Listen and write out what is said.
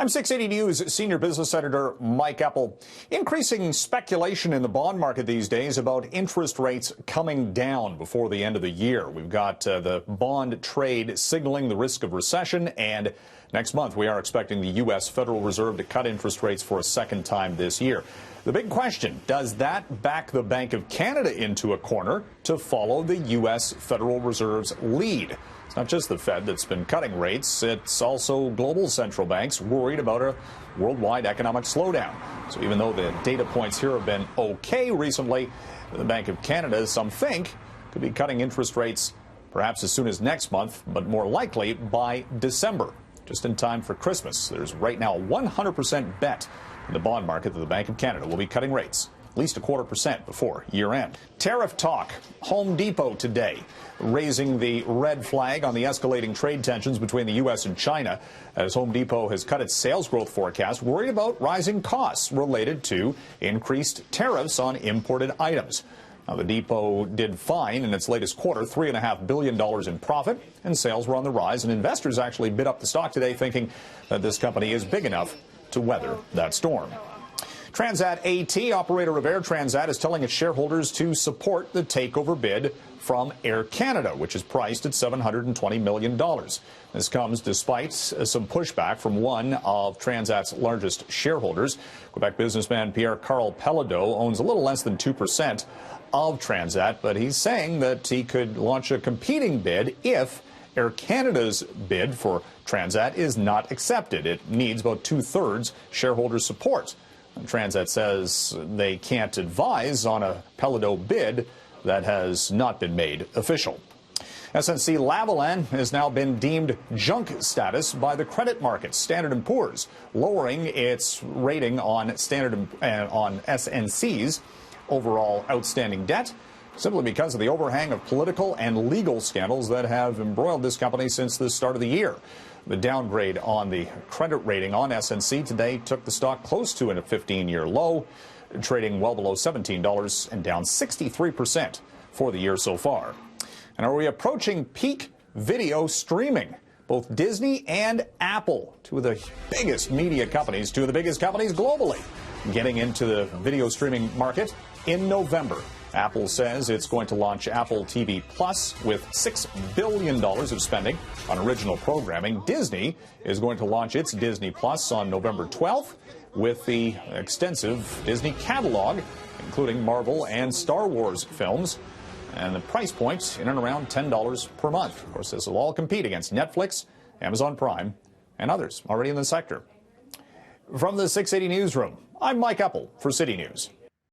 I'm 680 News Senior Business Editor Mike Epple. Increasing speculation in the bond market these days about interest rates coming down before the end of the year. We've got the bond trade signaling the risk of recession, and next month we are expecting the U.S. Federal Reserve to cut interest rates for a second time this year. The big question, does that back the Bank of Canada into a corner to follow the U.S. Federal Reserve's lead? It's not just the Fed that's been cutting rates, it's also global central banks worried about a worldwide economic slowdown. So even though the data points here have been okay recently, the Bank of Canada, some think, could be cutting interest rates perhaps as soon as next month, but more likely by December, just in time for Christmas. There's right now a 100% bet in the bond market that the Bank of Canada will be cutting rates at least 0.25% before year-end. Tariff talk. Home Depot today raising the red flag on the escalating trade tensions between the U.S. and China, as Home Depot has cut its sales growth forecast, worried about rising costs related to increased tariffs on imported items. Now, the Depot did fine in its latest quarter, $3.5 billion in profit, and sales were on the rise, and investors actually bid up the stock today thinking that this company is big enough to weather that storm. Transat AT, operator of Air Transat, is telling its shareholders to support the takeover bid from Air Canada, which is priced at $720 million. This comes despite some pushback from one of Transat's largest shareholders. Quebec businessman Pierre-Carl Pelado owns a little less than 2% of Transat, but he's saying that he could launch a competing bid if Air Canada's bid for Transat is not accepted. It needs about 2/3 shareholder support. Transat says they can't advise on a Pelado bid that has not been made official. SNC-Lavalin has now been deemed junk status by the credit markets. Standard & Poor's lowering its rating on SNC's overall outstanding debt, simply because of the overhang of political and legal scandals that have embroiled this company since the start of the year. The downgrade on the credit rating on SNC today took the stock close to a 15-year low, trading well below $17 and down 63% for the year so far. And are we approaching peak video streaming? Both Disney and Apple, two of the biggest media companies, two of the biggest companies globally, getting into the video streaming market in November. Apple says it's going to launch Apple TV Plus with $6 billion of spending on original programming. Disney is going to launch its Disney Plus on November 12th with the extensive Disney catalog, including Marvel and Star Wars films, and the price point in and around $10 per month. Of course, this will all compete against Netflix, Amazon Prime, and others already in the sector. From the 680 Newsroom, I'm Mike Epple for City News.